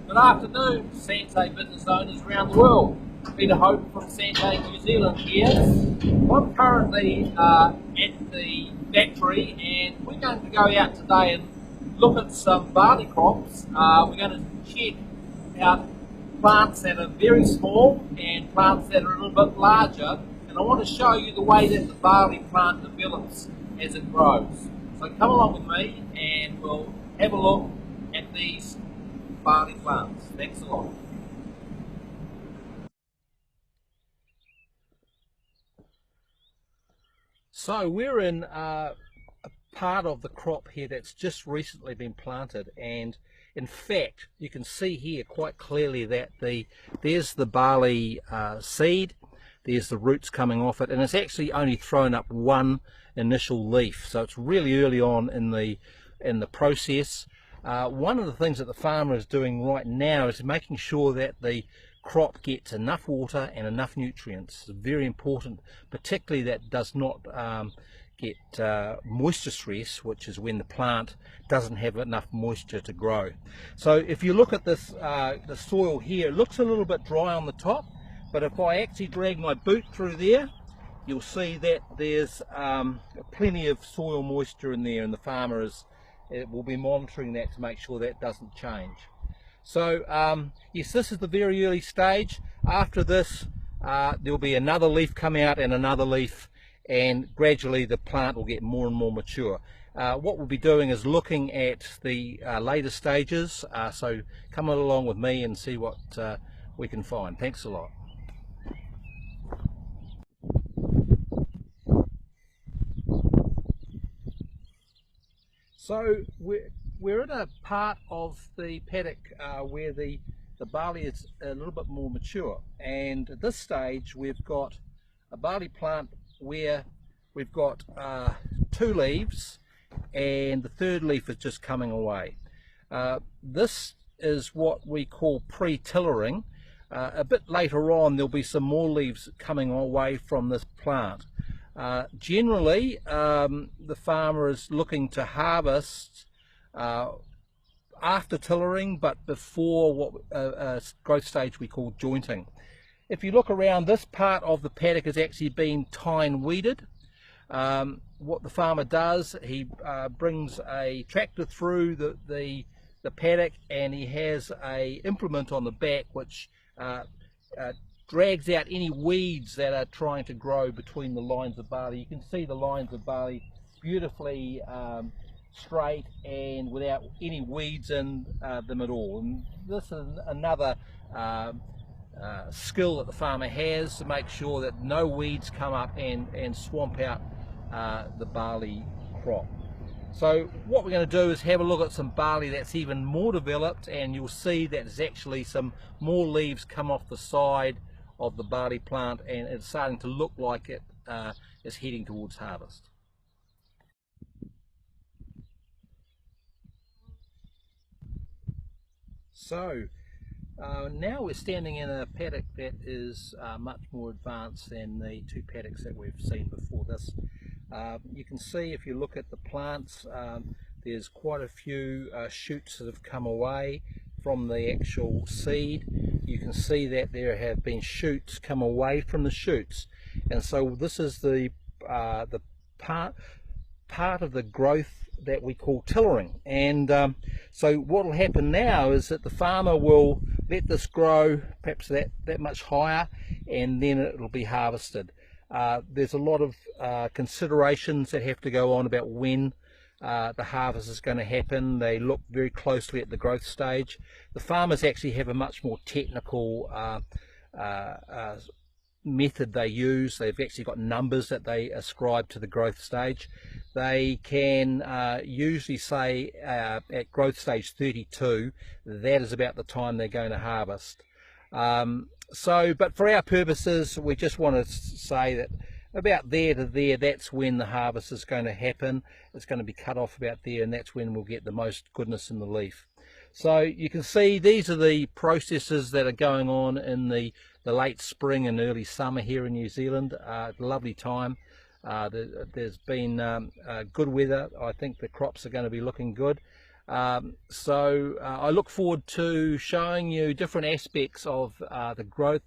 Good afternoon, Sante business owners around the world. Peter Hope from Sante New Zealand here. I'm currently at the factory and we're going to go out today and look at some barley crops. We're going to check out plants that are very small and plants that are a little bit larger, and I want to show you the way that the barley plant develops as it grows. So come along with me and we'll have a look at these barley plants. Thanks a lot. So we're in a part of the crop here that's just recently been planted, and in fact you can see here quite clearly that there's the barley seed, there's the roots coming off it, and it's actually only thrown up one initial leaf, so it's really early on in the process. One of the things that the farmer is doing right now is making sure that the crop gets enough water and enough nutrients. It's very important, particularly that does not get moisture stress, which is when the plant doesn't have enough moisture to grow. So if you look at this, the soil here, it looks a little bit dry on the top, but if I actually drag my boot through there, you'll see that there's plenty of soil moisture in there, and the farmer will be monitoring that to make sure that doesn't change. So yes, this is the very early stage. After this there'll be another leaf come out and another leaf, and gradually the plant will get more and more mature. What we'll be doing is looking at the later stages, so come along with me and see what we can find. Thanks a lot. So we're in a part of the paddock where the barley is a little bit more mature, and at this stage we've got a barley plant where we've got 2 leaves and the third leaf is just coming away. This is what we call pre-tillering. A bit later on there'll be some more leaves coming away from this plant. Generally the farmer is looking to harvest after tillering, but before what a growth stage we call jointing. If you look around, this part of the paddock has actually been tine weeded. What the farmer does, he brings a tractor through the paddock, and he has a implement on the back which drags out any weeds that are trying to grow between the lines of barley. You can see the lines of barley beautifully straight and without any weeds in them at all. And this is another skill that the farmer has to make sure that no weeds come up and swamp out the barley crop. So what we're going to do is have a look at some barley that's even more developed, and you'll see that there's actually some more leaves come off the side of the barley plant, and it's starting to look like it is heading towards harvest. So now we're standing in a paddock that is much more advanced than the 2 paddocks that we've seen before this. You can see, if you look at the plants, there's quite a few shoots that have come away from the actual seed. You can see that there have been shoots come away from the shoots, and so this is the part of the growth that we call tillering. And so what will happen now is that the farmer will let this grow perhaps that much higher, and then it will be harvested. There's a lot of considerations that have to go on about when the harvest is going to happen. They look very closely at the growth stage. The farmers actually have a much more technical method they use. They've actually got numbers that they ascribe to the growth stage. They can usually say at growth stage 32, that is about the time they're going to harvest. But for our purposes, we just want to say that about there to there, that's when the harvest is going to happen. It's going to be cut off about there, and that's when we'll get the most goodness in the leaf. So you can see these are the processes that are going on in the late spring and early summer here in New Zealand. It's a lovely time. There's been good weather. I think the crops are going to be looking good. I look forward to showing you different aspects of the growth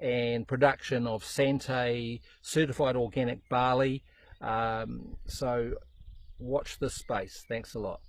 and production of Sante certified organic barley. So watch this space. Thanks a lot.